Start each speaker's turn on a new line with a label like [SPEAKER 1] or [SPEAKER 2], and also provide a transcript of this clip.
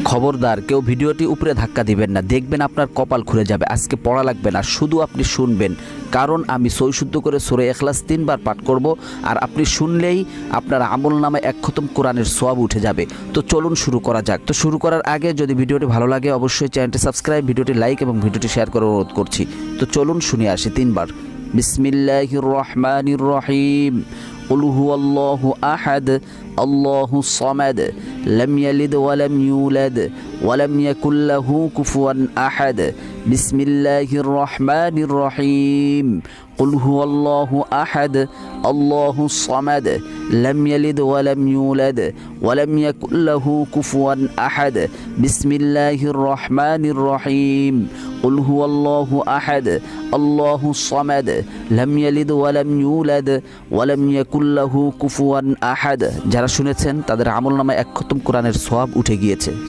[SPEAKER 1] খবরদার কেউ ভিডিওটি উপরে ধাক্কা দিবেন না, দেখবেন আপনার কপাল খুলে যাবে। আজকে পড়া লাগবে না, শুধু আপনি শুনবেন, কারণ আমি সই শুদ্ধ করে সূরা ইখলাস 3 বার পাঠ করব, আর আপনি শুনলেই আপনার আমলনামায় 1 খতম কোরআনের সওয়াব উঠে যাবে। তো চলুন শুরু করা যাক। তো শুরু করার আগে যদি ভিডিওটি ভালো লাগে অবশ্যই চ্যানেলটি সাবস্ক্রাইব, ভিডিওটি লাইক এবং ভিডিওটি শেয়ার করার অনুরোধ করছি। তো চলুন শুনে আসি 3 বার। বিসমিল্লাহির রহমানির রহিম। قل هو الله أحد الله الصمد لم يلد ولم يولد ولم يكن له كفوا أحد بسم الله الرحمن الرحيم قل هو الله أحد الله الصمد لم يلد ولم يولد ولم يكن له كفوا أحد بسم الله الرحمن الرحيم قل هو الله أحد الله الصمد لم يلد ولم يولد ولم يكن له কুফুয়ান আহাদ। যারা শুনেছেন তাদের আমলনামায় 1 খতম কোরআনের সওয়াব উঠে গিয়েছে।